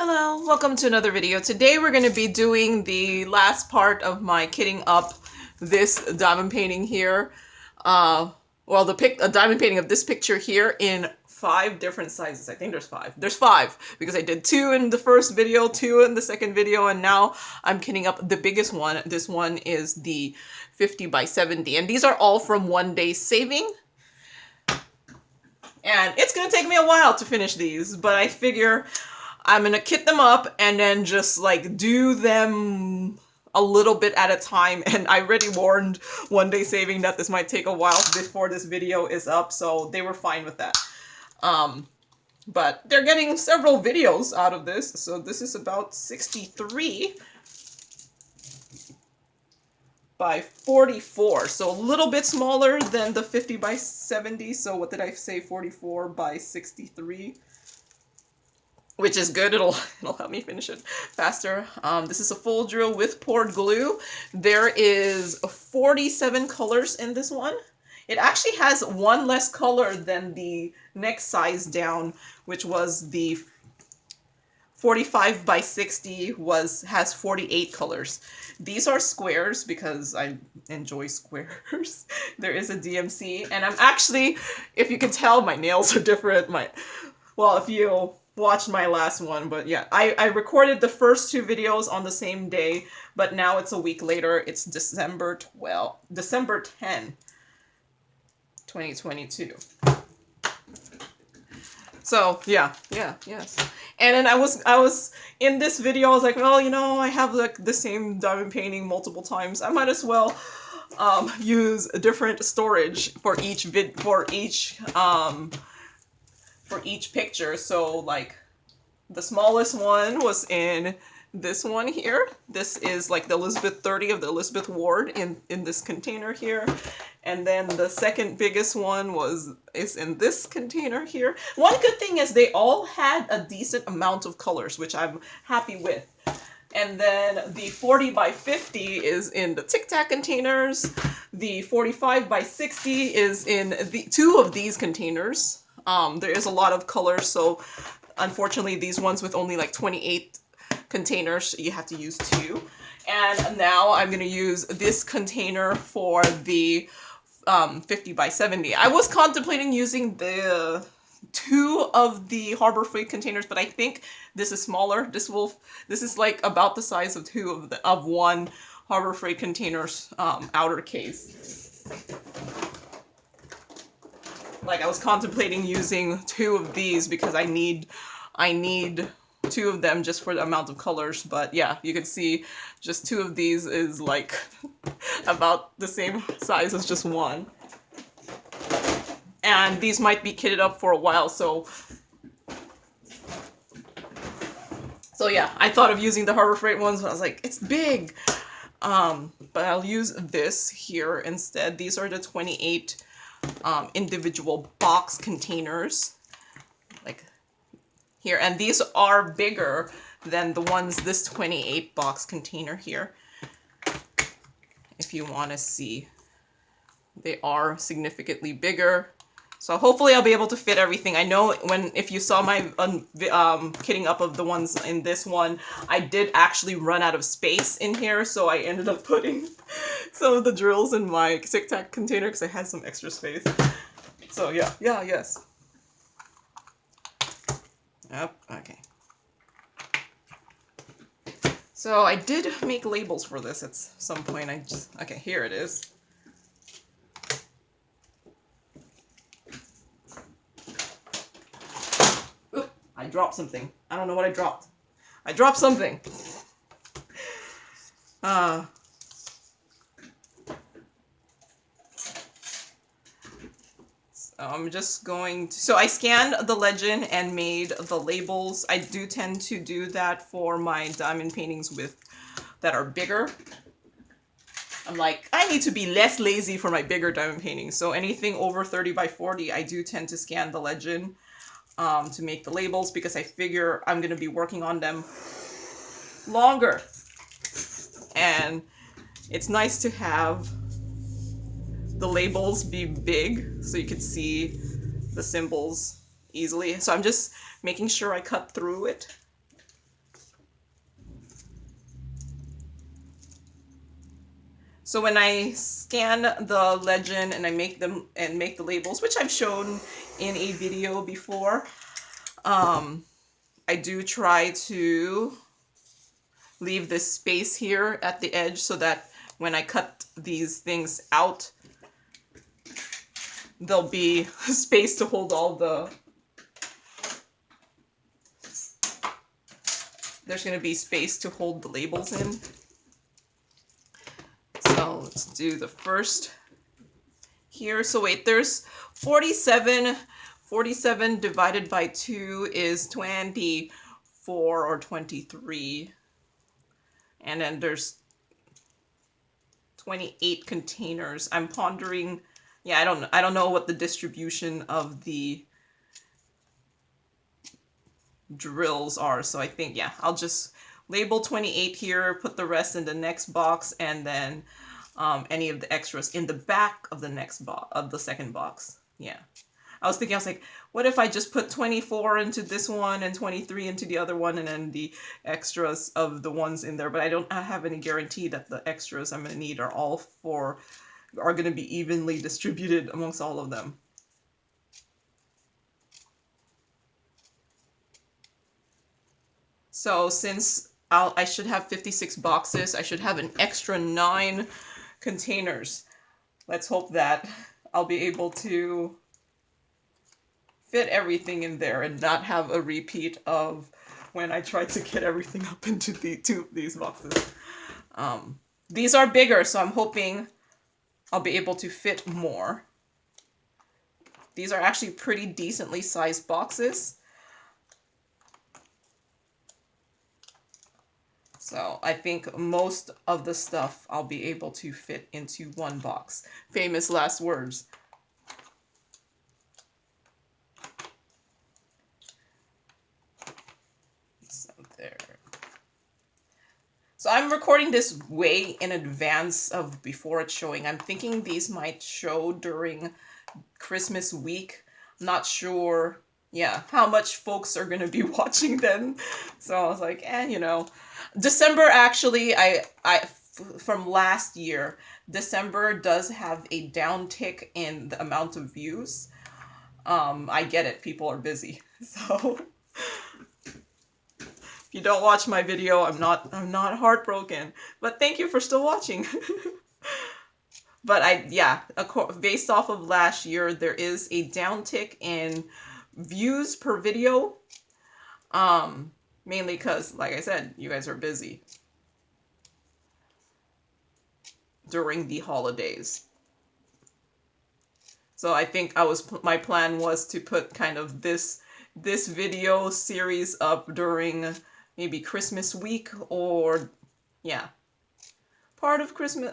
Hello, welcome to another video. Today we're going to be doing the last part of my kitting up this diamond painting here. Well, a diamond painting of this picture here in 5 different sizes. I think there's 5. There's 5 because I did 2 in the first video, 2 in the second video, and now I'm kitting up the biggest one. This one is the 50 by 70, and these are all from OneDaySaving. And it's going to take me a while to finish these, but I figure I'm gonna kit them up and then just like do them a little bit at a time. And I already warned OneDaySaving that this might take a while before this video is up, so they were fine with that. But they're getting several videos out of this, so this is about 63 by 44, so a little bit smaller than the 50 by 70. So what did I say, 44 by 63? Which is good, it'll help me finish it faster. This is a full drill with poured glue. There is 47 colors in this one. It actually has one less color than the next size down, which was the 45 by 60 has 48 colors. These are squares because I enjoy squares. There is a DMC, and I'm actually, if you can tell, my nails are different. Well, if you watched my last one, but yeah, I recorded the first 2 videos on the same day, but now it's a week later. It's December 10, 2022. So yes. And then I was in this video, I was like, well, you know, I have like the same diamond painting multiple times. I might as well use a different storage for each picture. So like the smallest one was in this one here. This is like the Elizabeth 30 of the Elizabeth Ward in this container here. And then the second biggest one is in this container here. One good thing is they all had a decent amount of colors, which I'm happy with. And then the 40 by 50 is in the Tic Tac containers. The 45 by 60 is in the 2 of these containers. There is a lot of colors, so unfortunately these ones with only like 28 containers, you have to use 2. And now I'm going to use this container for the 50 by 70. I was contemplating using the 2 of the Harbor Freight containers, but I think this is smaller. This is like about the size of 2 of one Harbor Freight container's outer case. Like I was contemplating using 2 of these because I need 2 of them just for the amount of colors. But yeah, you can see just 2 of these is like about the same size as just 1. And these might be kitted up for a while, so yeah, I thought of using the Harbor Freight ones, but I was like, it's big. But I'll use this here instead. These are the 28 individual box containers, like here, and these are bigger than the ones, this 28 box container here. If you want to see, they are significantly bigger. So hopefully I'll be able to fit everything. I know if you saw my kitting up of the ones in this one, I did actually run out of space in here, so I ended up putting some of the drills in my Tic Tac container because I had some extra space. So yes. Yep, okay. So I did make labels for this at some point. Okay, here it is. Oop, I dropped something. I don't know what I dropped. I dropped something. I'm just going to, so I scanned the legend and made the labels. I do tend to do that for my diamond paintings that are bigger. I'm like, I need to be less lazy for my bigger diamond paintings. So anything over 30 by 40, I do tend to scan the legend to make the labels because I figure I'm going to be working on them longer. And it's nice to have the labels be big so you can see the symbols easily. So I'm just making sure I cut through it So when I scan the legend and I make them and make the labels, which I've shown in a video before, I do try to leave this space here at the edge so that when I cut these things out, there'll be space to hold all the... There's going to be space to hold the labels in. So let's do the first here. So wait, there's 47. 47 divided by 2 is 24 or 23. And then there's 28 containers. I'm pondering, yeah, I don't know what the distribution of the drills are. So I think, yeah, I'll just label 28 here, put the rest in the next box, and then any of the extras in the back of the next box, of the second box. Yeah. I was like, what if I just put 24 into this one and 23 into the other one, and then the extras of the ones in there? But I don't have any guarantee that the extras I'm going to need are going to be evenly distributed amongst all of them. So since I should have 56 boxes, I should have an extra 9 containers. Let's hope that I'll be able to fit everything in there and not have a repeat of when I tried to get everything up into these boxes. These are bigger, so I'm hoping I'll be able to fit more. These are actually pretty decently sized boxes. So I think most of the stuff I'll be able to fit into one box. Famous last words. So there. So I'm recording this way in advance of before it's showing. I'm thinking these might show during Christmas week. I'm not sure, yeah, how much folks are going to be watching then. So I was like, you know. December, actually, from last year, December does have a downtick in the amount of views. I get it. People are busy. So if you don't watch my video, I'm not heartbroken. But thank you for still watching. But based off of last year, there is a downtick in views per video. Mainly because, like I said, you guys are busy during the holidays. So I think my plan was to put kind of this video series up during maybe Christmas week, or part of Christmas,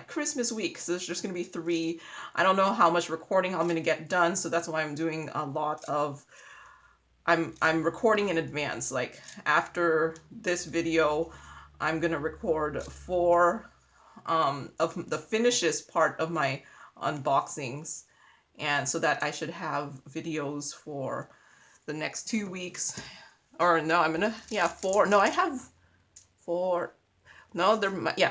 Christmas week. So there's just going to be 3. I don't know how much recording I'm going to get done, so that's why I'm doing a lot of I'm recording in advance. Like after this video, I'm gonna record 4 of the finishes part of my unboxings, and so that I should have videos for the next 2 weeks. Or no, 4. No, I have 4. No,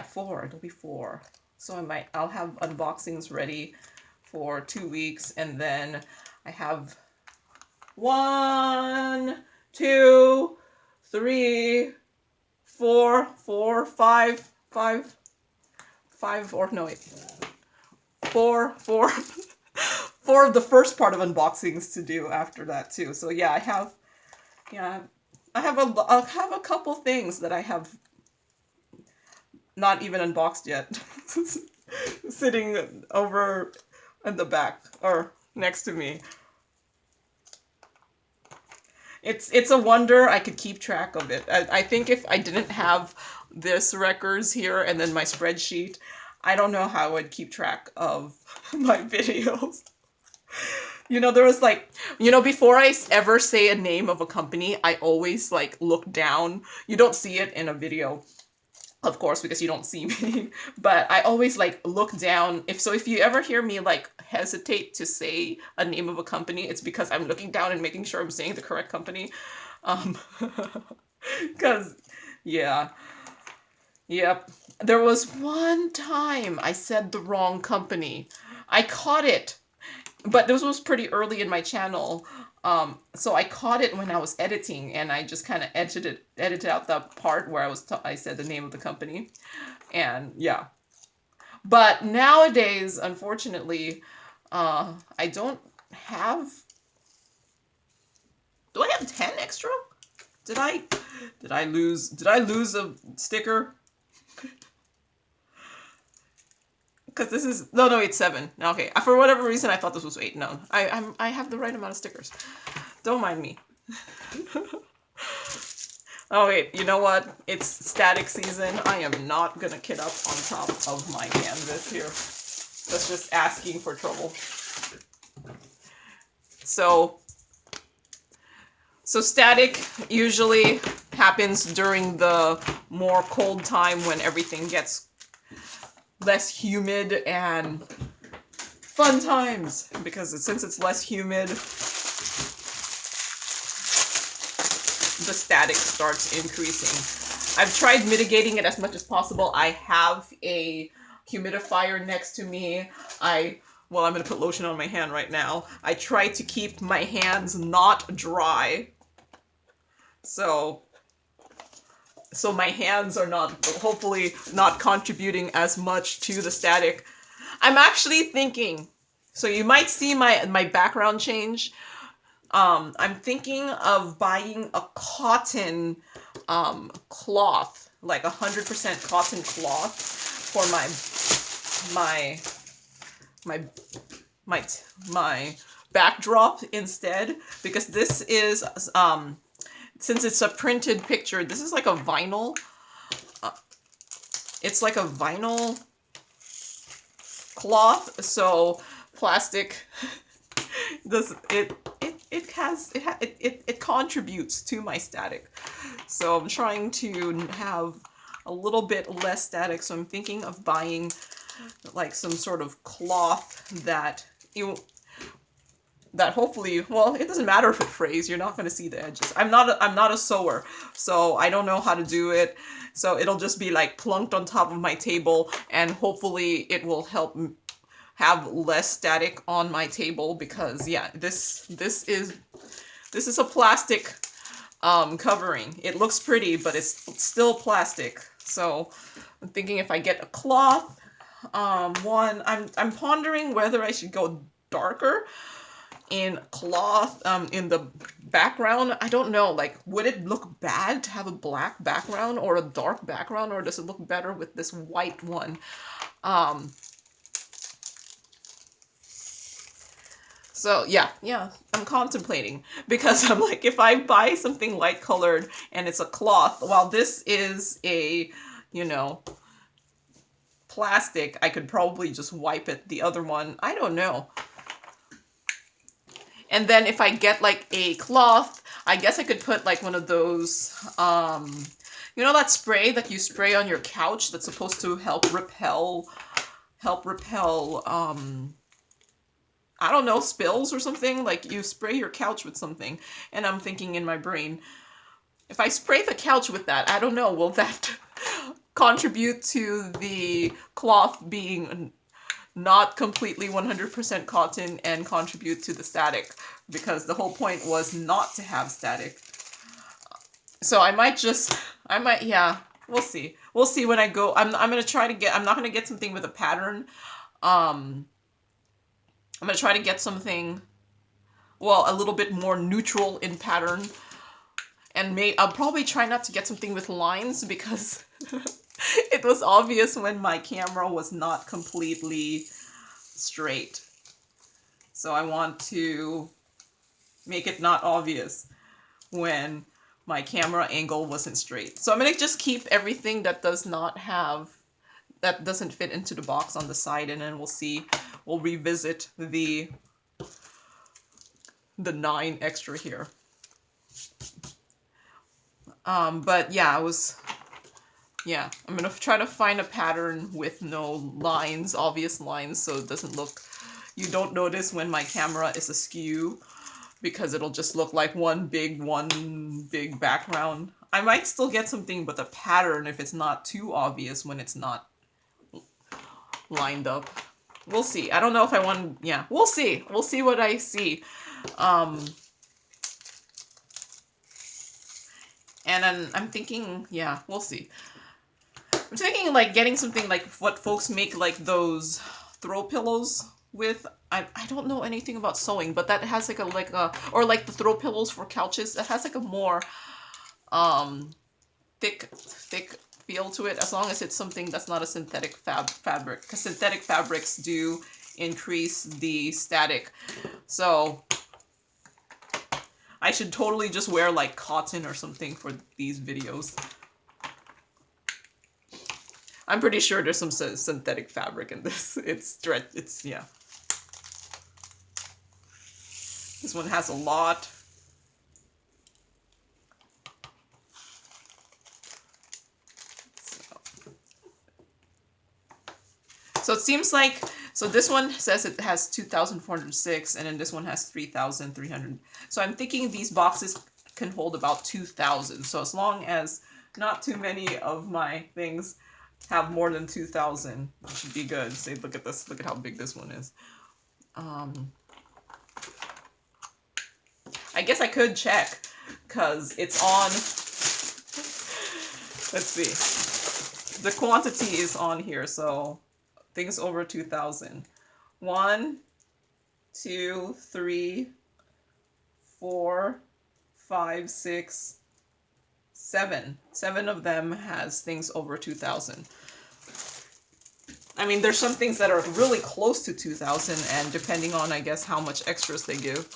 4. It'll be 4. So I'll have unboxings ready for 2 weeks, and then I have 1, 2, 3, 4, 5, 4 of the first part of unboxings to do after that too. So yeah, I have a couple things that I have not even unboxed yet, sitting over in the back or next to me. It's a wonder I could keep track of it. I think if I didn't have this records here and then my spreadsheet, I don't know how I would keep track of my videos. You know, there was before I ever say a name of a company, I always look down. You don't see it in a video, of course, because you don't see me, but I always look down. If you ever hear me hesitate to say a name of a company, it's because I'm looking down and making sure I'm saying the correct company. Because yeah, Yep. There was one time I said the wrong company. I caught it, but this was pretty early in my channel. So I caught it when I was editing, and I just kind of edited out the part where I said the name of the company, and yeah. But nowadays, unfortunately, I don't have. Do I have 10 extra? Did I lose a sticker? Because this is no, it's 7. Okay, for whatever reason I thought this was 8. No, I have the right amount of stickers. Don't mind me. Oh wait, you know what? It's static season. I am not gonna kit up on top of my canvas here. That's just asking for trouble. So static usually happens during the more cold time when everything gets less humid and fun times, because since it's less humid, the static starts increasing. I've tried mitigating it as much as possible. I have a humidifier next to me. Well, I'm going to put lotion on my hand right now. I try to keep my hands not dry. So my hands are hopefully not contributing as much to the static. I'm actually thinking, so you might see my background change. I'm thinking of buying a cotton cloth, like 100% cotton cloth for my backdrop instead, because this is since it's a printed picture, this is like a vinyl. It's like a vinyl cloth, so plastic does it contributes to my static. So I'm trying to have a little bit less static. So I'm thinking of buying like some sort of cloth that hopefully, well, it doesn't matter if it frays, you're not going to see the edges. I'm not a sewer, so I don't know how to do it. So it'll just be like plunked on top of my table, and hopefully it will help have less static on my table, because yeah, this is a plastic covering. It looks pretty, but it's still plastic. So I'm thinking if I get a cloth, I'm pondering whether I should go darker in cloth in the background. I don't know, like, would it look bad to have a black background or a dark background, or does it look better with this white one? So yeah, I'm contemplating, because I'm like, if I buy something light colored and it's a cloth, while this is a, plastic, I could probably just wipe it. The other one, I don't know. And then if I get like a cloth, I guess I could put like one of those, that spray that you spray on your couch that's supposed to help repel, I don't know, spills or something. Like, you spray your couch with something. And I'm thinking in my brain, if I spray the couch with that, I don't know, will that contribute to the cloth being not completely 100% cotton and contribute to the static? Because the whole point was not to have static. So yeah, we'll see. We'll see when I go. I'm going to try to get, I'm not going to get something with a pattern. I'm going to try to get something, well, a little bit more neutral in pattern. And I'll probably try not to get something with lines, because it was obvious when my camera was not completely straight. So I want to make it not obvious when my camera angle wasn't straight. So I'm going to just keep everything that doesn't fit into the box on the side, and then we'll revisit the 9 extra here. But yeah, I'm gonna try to find a pattern with no lines, obvious lines, so it doesn't look, you don't notice when my camera is askew. because it'll just look like one big background. I might still get something with a pattern if it's not too obvious when it's not lined up. We'll see. I don't know if I want, yeah, we'll see. We'll see what I see. And then I'm thinking, yeah, we'll see. I'm thinking like getting something like what folks make like those throw pillows with. I don't know anything about sewing, but that has like a or like the throw pillows for couches. That has like a more thick feel to it, as long as it's something that's not a synthetic fabric, because synthetic fabrics do increase the static. So I should totally just wear like cotton or something for these videos. I'm pretty sure there's some synthetic fabric in this. It's yeah. This one has a lot. So it seems like, so this one says it has 2,406, and then this one has 3,300. So I'm thinking these boxes can hold about 2,000. So as long as not too many of my things have more than 2,000, it should be good. Say, look at this. Look at how big this one is. I guess I could check, because it's on, let's see. The quantity is on here, so things over 2,000. 1, 2, 3, 4, 5, 6, 7. 7 of them has things over 2,000. I mean, there's some things that are really close to 2,000, and depending on, I guess, how much extras they give,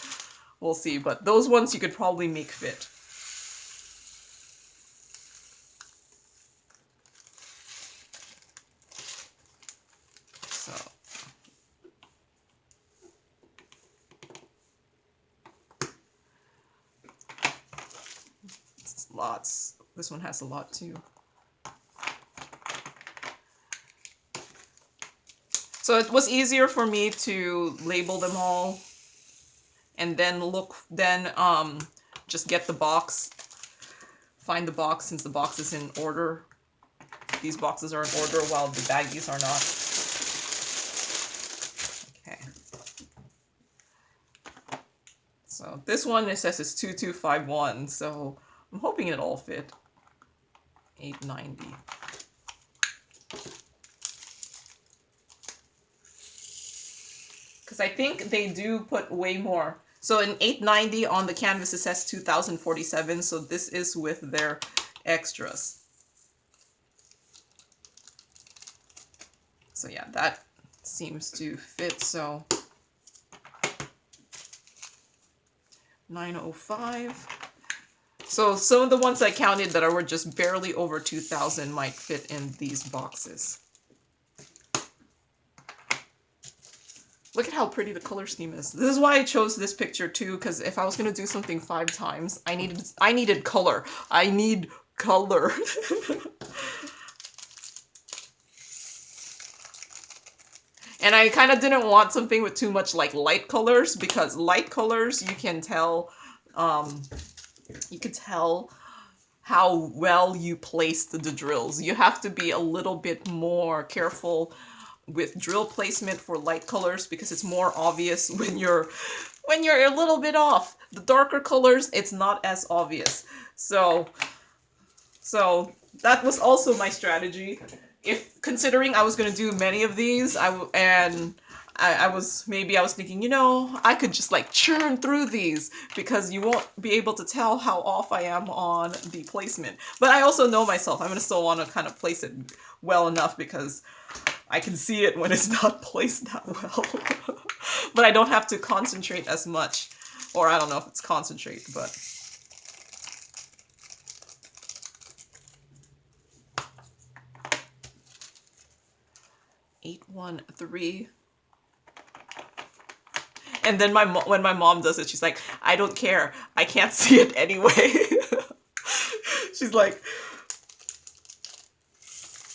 we'll see. But those ones you could probably make fit. Lots. This one has a lot too. So it was easier for me to label them all and then just get the box, find the box, since the box is in order. These boxes are in order while the baggies are not. Okay. So this one, it says it's 2251, so I'm hoping it'll all fit. 890. Because I think they do put way more. So in 890 on the canvas it says 2047, so this is with their extras. So yeah, that seems to fit. So 905. So some of the ones I counted that were just barely over 2,000 might fit in these boxes. Look at how pretty the color scheme is. This is why I chose this picture too, because if I was going to do something 5 times, I needed color. I need color. And I kind of didn't want something with too much like light colors, because light colors you can tell how well you placed the drills. You have to be a little bit more careful with drill placement for light colors, because it's more obvious when you're a little bit off. The darker colors, it's not as obvious. So that was also my strategy. If considering I was going to do many of these, I was thinking, you know, I could just like churn through these, because you won't be able to tell how off I am on the placement. But I also know myself. I'm going to still want to kind of place it well enough, because I can see it when it's not placed that well. But I don't have to concentrate as much. Or I don't know if it's concentrate, but... $813. And then when my mom does it, she's like, I don't care. I can't see it anyway. She's like,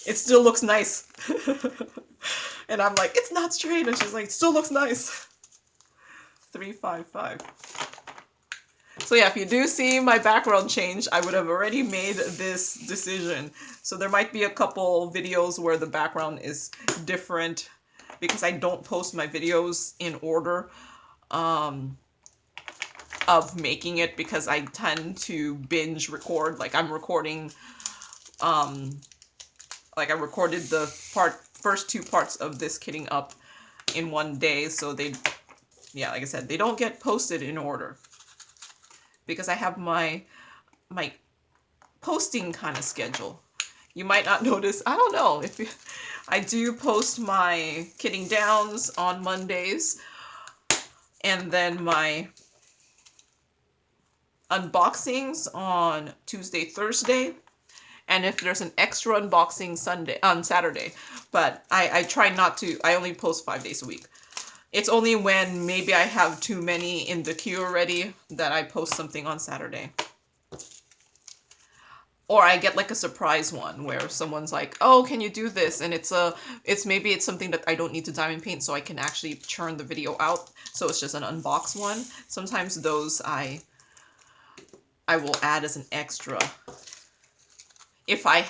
it still looks nice. And I'm like, it's not straight. And she's like, it still looks nice. 355. So yeah, if you do see my background change, I would have already made this decision. So there might be a couple videos where the background is different because I don't post my videos in order of making it, because I tend to binge record. Like I'm recording, like I recorded the first two parts of this kitting up in one day. So they, yeah, like I said, they don't get posted in order because I have my posting kind of schedule. You might not notice, I don't know, if you, I do post my kitting downs on Mondays, and then my unboxings on Tuesday, Thursday, and if there's an extra unboxing Saturday. But I try not to, I only post 5 days a week. It's only when maybe I have too many in the queue already that I post something on Saturday. Or I get like a surprise one where someone's like, oh, can you do this? And maybe it's something that I don't need to diamond paint, so I can actually churn the video out. So it's just an unbox one. Sometimes those I will add as an extra. If my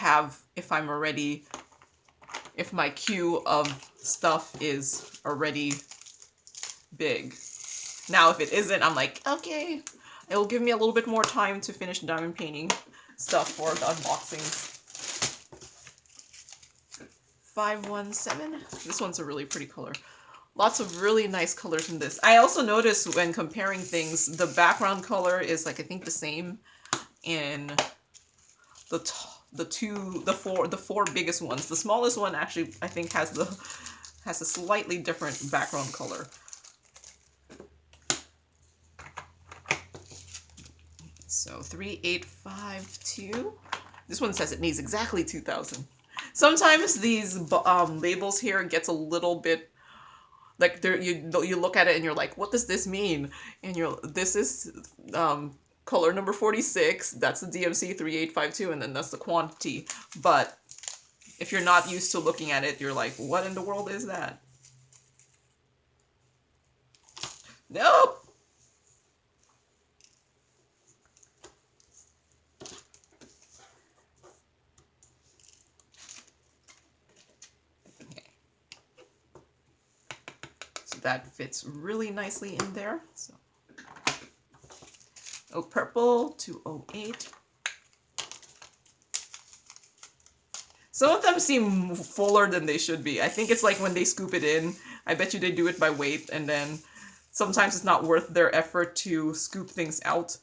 queue of stuff is already big. Now, if it isn't, I'm like, okay, it will give me a little bit more time to finish diamond painting stuff for the unboxings. 517. This one's a really pretty color. Lots of really nice colors in this. I also noticed when comparing things, the background color is like, I think the same in the four biggest ones. The smallest one actually, I think, has a slightly different background color. So 3852. This one says it needs exactly 2,000. Sometimes these labels here gets a little bit like you look at it and you're like, what does this mean? And this is color number 46. That's the DMC 3852, and then that's the quantity. But if you're not used to looking at it, you're like, what in the world is that? Nope. That fits really nicely in there. So, Oak Purple 208. Some of them seem fuller than they should be. I think it's like when they scoop it in. I bet you they do it by weight, and then sometimes it's not worth their effort to scoop things out.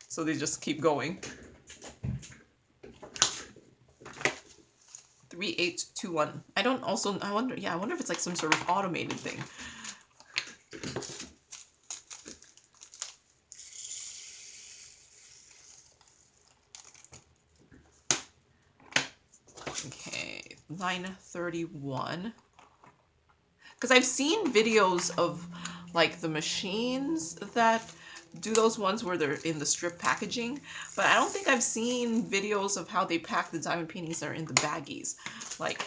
So they just keep going. 3821. I wonder if it's like some sort of automated thing. Okay, 931. Because I've seen videos of like the machines that do those ones where they're in the strip packaging, but I don't think I've seen videos of how they pack the diamond paintings that are in the baggies. Like,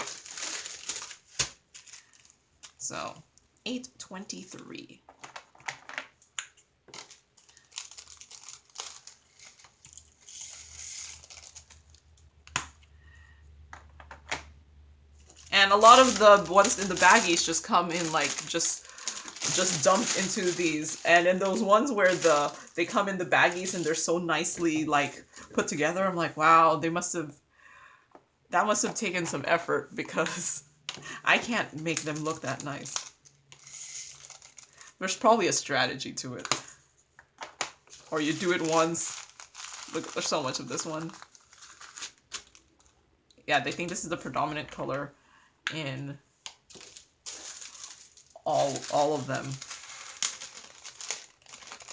so 823. And a lot of the ones in the baggies just come in like just dumped into these. And in those ones where they come in the baggies and they're so nicely like put together, I'm like, wow, that must have taken some effort, because I can't make them look that nice. There's probably a strategy to it. Or you do it once. Look, there's so much of this one. Yeah, they think this is the predominant color in all of them.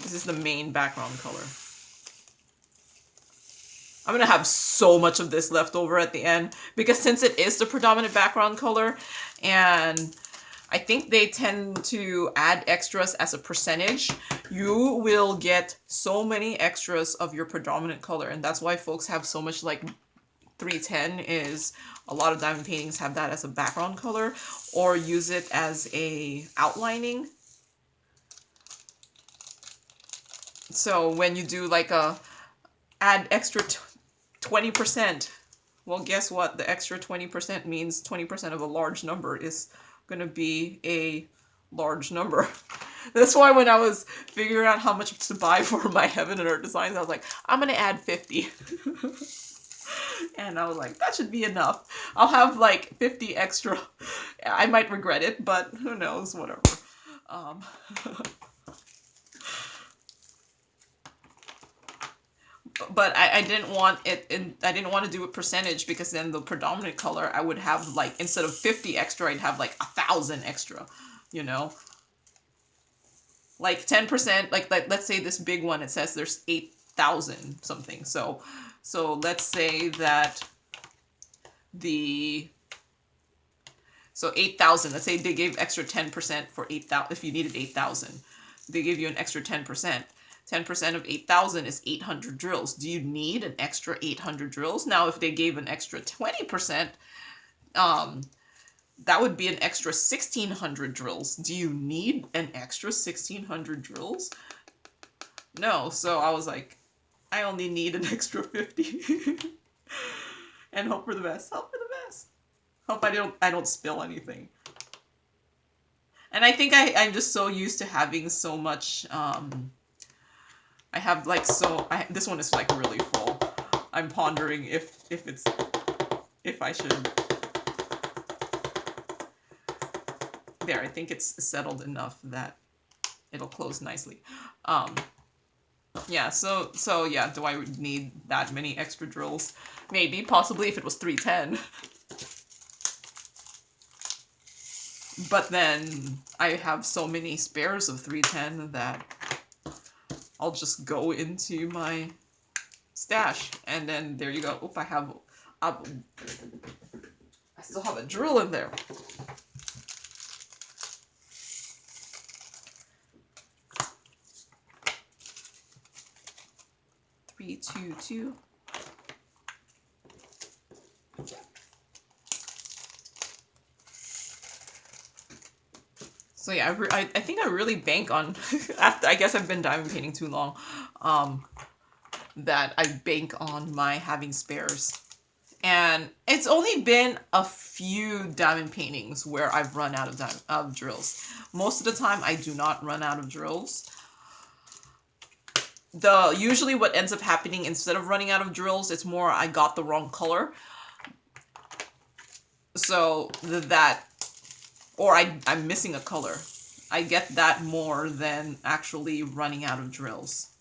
This is the main background color. I'm gonna have so much of this left over at the end, because since it is the predominant background color, and I think they tend to add extras as a percentage, you will get so many extras of your predominant color. And that's why folks have so much, like 310 is, a lot of diamond paintings have that as a background color, or use it as a outlining. So when you do like a add extra 20%, well, guess what? The extra 20% means 20% of a large number is going to be a large number. That's why when I was figuring out how much to buy for my Heaven and Earth designs, I was like, I'm going to add 50. And I was like, that should be enough. I'll have like 50 extra. I might regret it, but who knows, whatever. But I didn't want it, and I didn't want to do a percentage, because then the predominant color, I would have like, instead of 50 extra, I'd have like 1,000 extra, you know? Like 10%, like let's say this big one, it says there's 8,000 something. So let's say that so 8,000, let's say they gave extra 10% for 8,000, if you needed 8,000, they give you an extra 10%. 10% of 8,000 is 800 drills. Do you need an extra 800 drills? Now, if they gave an extra 20%, that would be an extra 1,600 drills. Do you need an extra 1,600 drills? No. So I was like, I only need an extra 50. And hope for the best. Hope for the best. Hope I don't spill anything. And I think I'm just so used to having so much. I have like this one is like really full. I'm pondering if I should. There, I think it's settled enough that it'll close nicely. Yeah, so yeah, do I need that many extra drills? Maybe, possibly, if it was 310. But then I have so many spares of 310 that I'll just go into my stash, and then there you go. Oop, I still have a drill in there. Three, two, two. So yeah, I think I really bank on, after, I guess I've been diamond painting too long, that I bank on my having spares. And it's only been a few diamond paintings where I've run out of drills. Most of the time, I do not run out of drills. Usually what ends up happening, instead of running out of drills, it's more I got the wrong color. So or I'm missing a color. I get that more than actually running out of drills.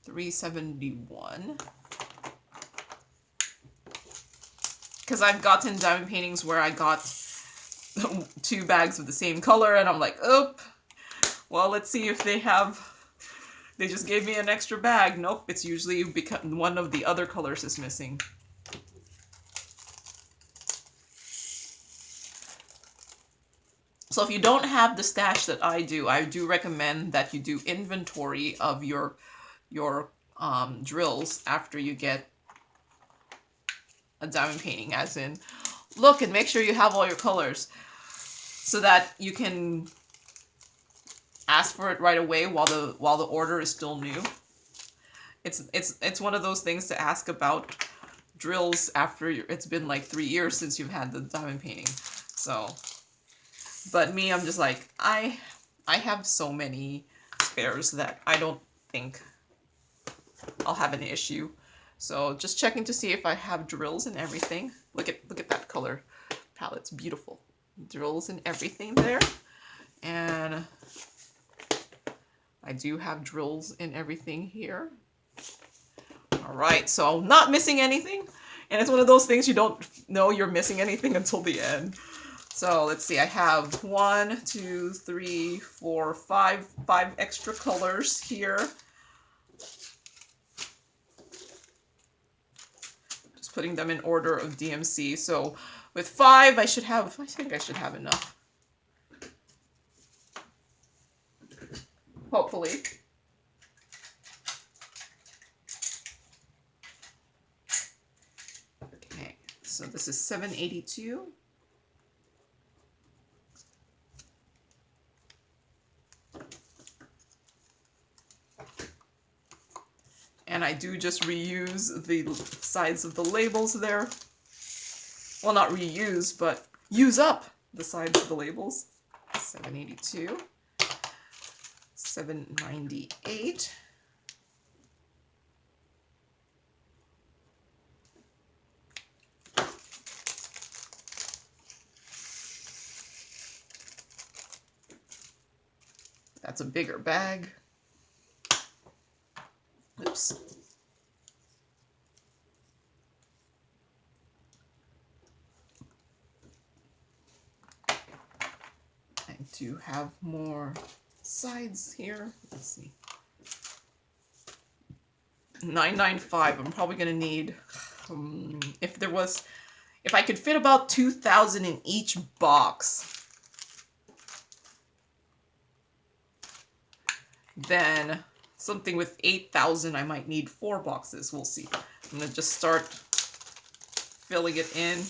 $371. Because I've gotten diamond paintings where I got 2 bags of the same color, and I'm like, oh, well, let's see if they just gave me an extra bag. Nope, it's usually because one of the other colors is missing. So if you don't have the stash that I do recommend that you do inventory of your drills after you get a diamond painting, as in look and make sure you have all your colors, so that you can ask for it right away while the order is still new. It's one of those things to ask about drills after it's been like 3 years since you've had the diamond painting. So, but me, I'm just like, I have so many spares that I don't think I'll have an issue. So just checking to see if I have drills and everything. Look at that color palette's beautiful. Drills and everything there. And I do have drills and everything here. All right, so I'm not missing anything. And it's one of those things you don't know you're missing anything until the end. So let's see, I have 1, 2, 3, 4, 5 extra colors here. Just putting them in order of DMC. So with 5, I think I should have enough. Hopefully. Okay, So this is 782. And I do just reuse the sides of the labels there. Well, not reuse, but use up the sides of the labels. 782, 798, that's a bigger bag. Oops. I do have more sides here. Let's see. 995. I'm probably gonna need, if I could fit about 2,000 in each box, then something with 8,000, I might need 4 boxes. We'll see. I'm gonna just start filling it in.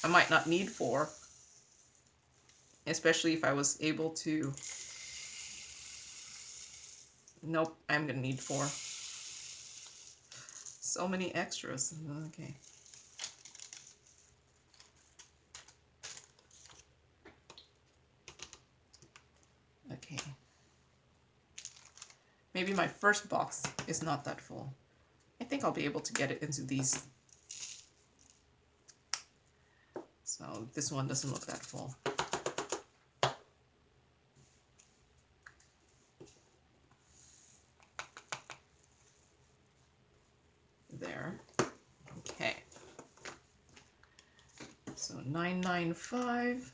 I might not need 4, especially if I was able to. Nope, I'm gonna need 4. So many extras. Okay. Okay. Maybe my first box is not that full. I think I'll be able to get it into these. So this one doesn't look that full. There. Okay. So 995.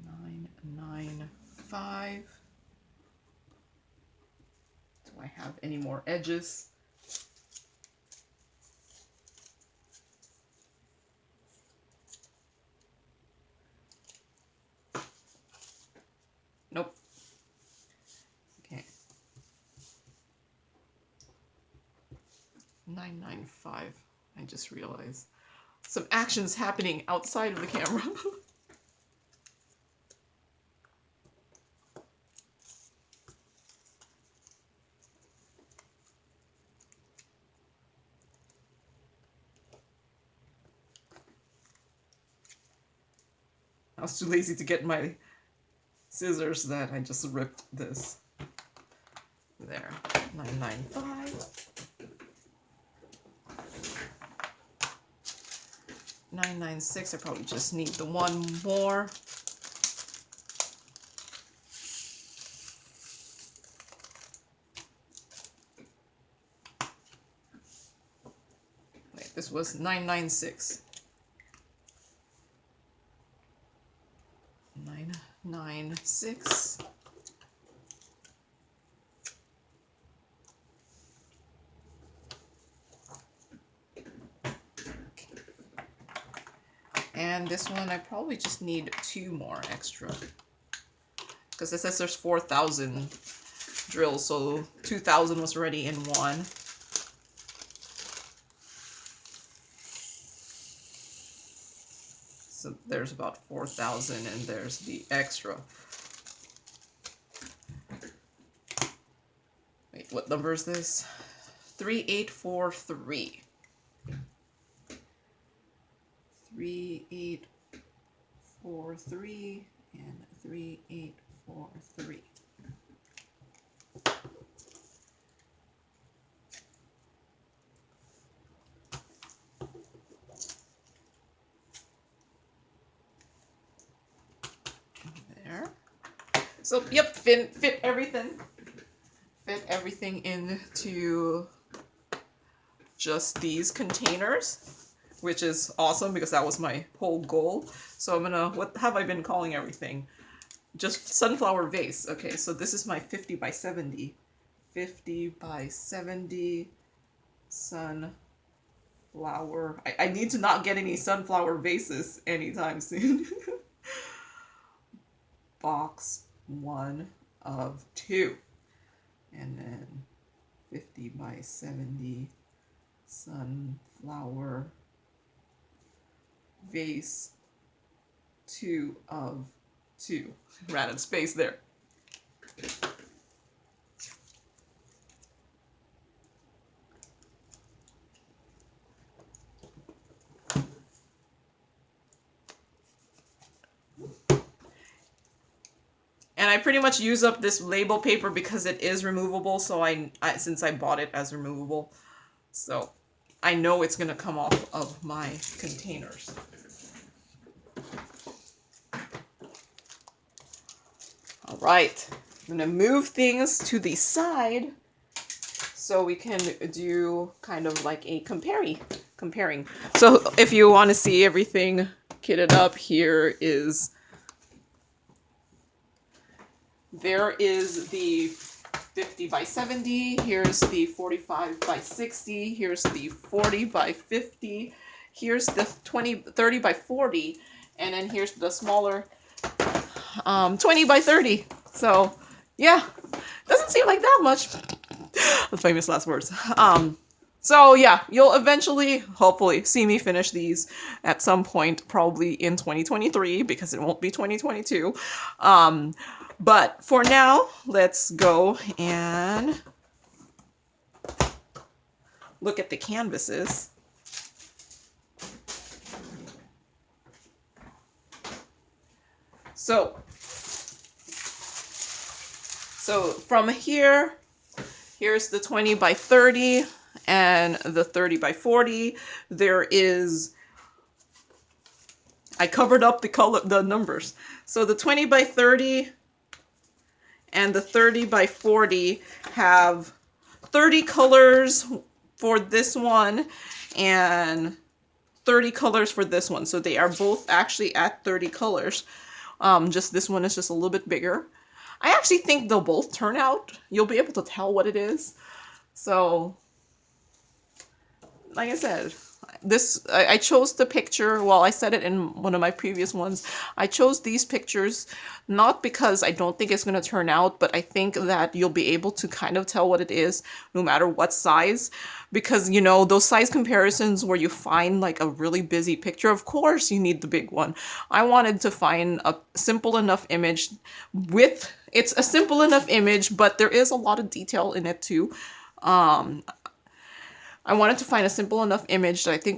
995. Do I have any more edges? Nope. Okay. 995. I just realized some action's happening outside of the camera. I was too lazy to get my scissors that I just ripped this. There. 995. 996, I probably just need the one more. Wait, this was 996. 996. And this one, I probably just need 2 more extra. Because it says there's 4,000 drills, so 2,000 was already in one. So there's about 4,000, and there's the extra. Wait, what number is this? 3843. 3843 and 3843. There. So, yep, fit everything. Fit everything into just these containers, which is awesome because that was my whole goal. So I'm gonna, what have I been calling everything? Just sunflower vase. Okay, so this is my 50 by 70. 50 by 70 sunflower. I need to not get any sunflower vases anytime soon. Box 1 of 2. And then 50 by 70 sunflower flower vase 2 of 2. Ran out of space there. And I pretty much use up this label paper because it is removable, so since I bought it as removable, so I know it's going to come off of my containers. All right, I'm going to move things to the side so we can do kind of like a comparing. So if you want to see everything kitted up, there is the 50 by 70, here's the 45 by 60, here's the 40 by 50, here's the 30 by 40, and then here's the smaller 20 by 30. So yeah, doesn't seem like that much. The famous last words. So yeah, you'll eventually, hopefully, see me finish these at some point, probably in 2023, because it won't be 2022. But for now, let's go and look at the canvases. So from here, here's the 20 by 30 and the 30 by 40. I covered up the numbers. So the 20 by 30 and the 30 by 40 have 30 colors for this one and 30 colors for this one. So they are both actually at 30 colors. Just this one is just a little bit bigger. I actually think they'll both turn out. You'll be able to tell what it is. So, like I said, I chose the picture, well, I said it in one of my previous ones, I chose these pictures not because I don't think it's going to turn out, but I think that you'll be able to kind of tell what it is no matter what size, because, you know, those size comparisons where you find like a really busy picture, of course you need the big one. I wanted to find a simple enough image it's a simple enough image, but there is a lot of detail in it too. I wanted to find a simple enough image that I think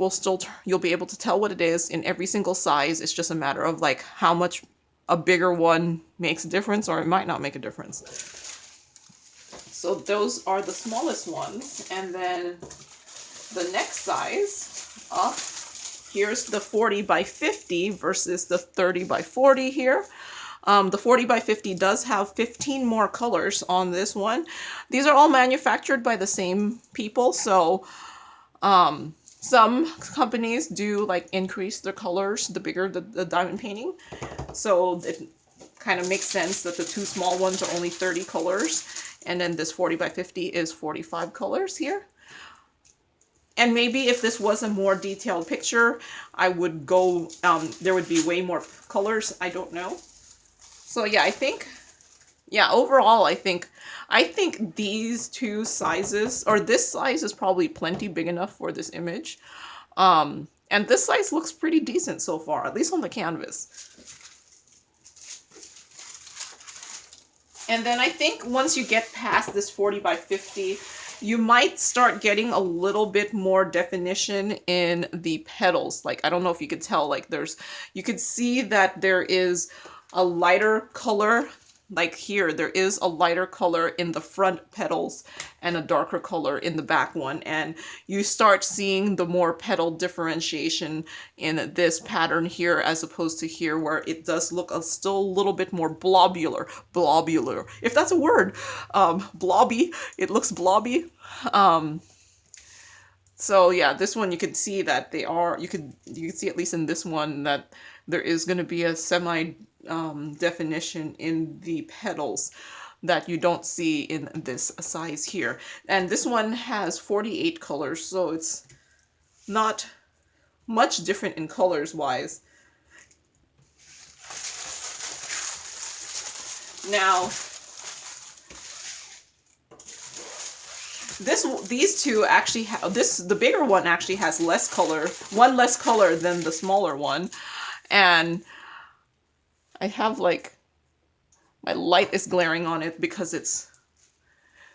you'll be able to tell what it is in every single size. It's just a matter of like how much a bigger one makes a difference, or it might not make a difference. So those are the smallest ones. And then the next size up, here's the 40 by 50 versus the 30 by 40 here. The 40 by 50 does have 15 more colors on this one. These are all manufactured by the same people, so some companies do like increase their colors the bigger the diamond painting. So it kind of makes sense that the two small ones are only 30 colors, and then this 40 by 50 is 45 colors here. And maybe if this was a more detailed picture, I would go, there would be way more colors. I don't know. So yeah, overall, I think these two sizes, or this size is probably plenty big enough for this image. And this size looks pretty decent so far, at least on the canvas. And then I think once you get past this 40 by 50, you might start getting a little bit more definition in the petals. Like, I don't know if you could tell, like you could see that there is a lighter color, like here, there is a lighter color in the front petals and a darker color in the back one. And you start seeing the more petal differentiation in this pattern here as opposed to here, where it does look still a little bit more blobular, if that's a word, blobby, it looks blobby. So yeah, this one you could see that you could see at least in this one that there is going to be a semi definition in the petals that you don't see in this size here. And this one has 48 colors, so it's not much different in colors wise. Now, these two actually have the bigger one actually has less color, one less color than the smaller one. And I have like, my light is glaring on it because it's,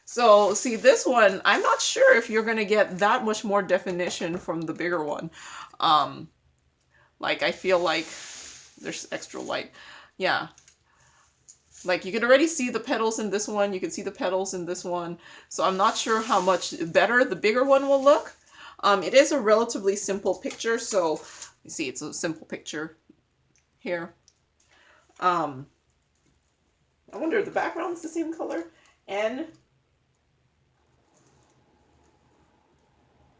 so see this one, I'm not sure if you're gonna get that much more definition from the bigger one. Like I feel like there's extra light. Yeah. Like you can already see the petals in this one, you can see the petals in this one. So I'm not sure how much better the bigger one will look. It is a relatively simple picture, so you see it's a simple picture here. I wonder if the background is the same color. N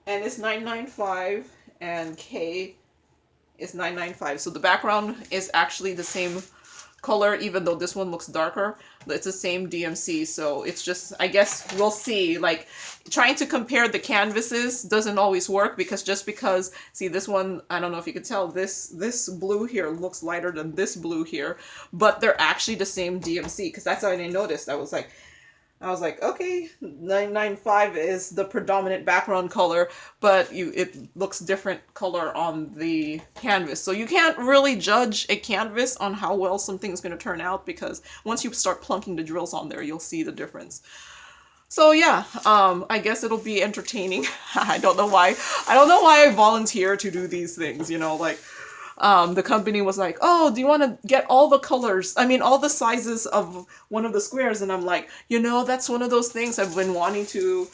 is 995 and K is 995. So the background is actually the same color, even though this one looks darker. It's the same DMC, so it's just, I guess we'll see. Like trying to compare the canvases doesn't always work, because just because, see this one, I don't know if you can tell, this blue here looks lighter than this blue here, but they're actually the same DMC, because that's how I noticed. I was like, okay, 995 is the predominant background color, but it looks different color on the canvas. So you can't really judge a canvas on how well something's going to turn out, because once you start plunking the drills on there, you'll see the difference. So yeah, I guess it'll be entertaining. I don't know why I volunteer to do these things, you know, like the company was like, oh, do you want to get all the colors, I mean all the sizes of one of the squares? And I'm like, you know, that's one of those things I've been wanting to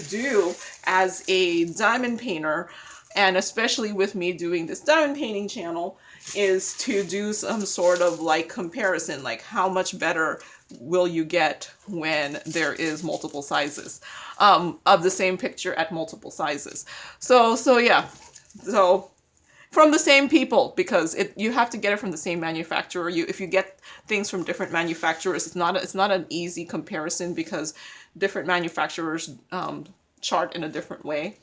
do as a diamond painter, and especially with me doing this diamond painting channel, is to do some sort of like comparison, like how much better will you get when there is multiple sizes of the same picture at multiple sizes. So yeah, so from the same people, because you have to get it from the same manufacturer. If you get things from different manufacturers, it's not an easy comparison, because different manufacturers chart in a different way.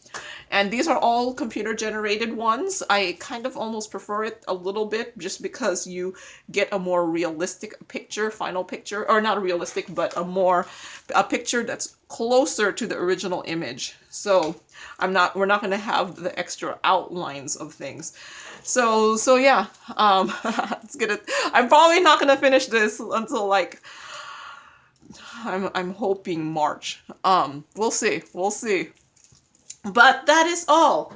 And these are all computer generated ones. I kind of almost prefer it a little bit, just because you get a more realistic picture, final picture, or not realistic, but a picture that's closer to the original image. So we're not going to have the extra outlines of things. So yeah, I'm probably not going to finish this until like, I'm hoping March. We'll see. But that is all.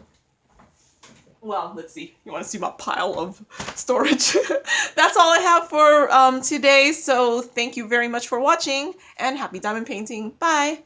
Well, let's see. You want to see my pile of storage? That's all I have for today. So thank you very much for watching, and happy diamond painting. Bye.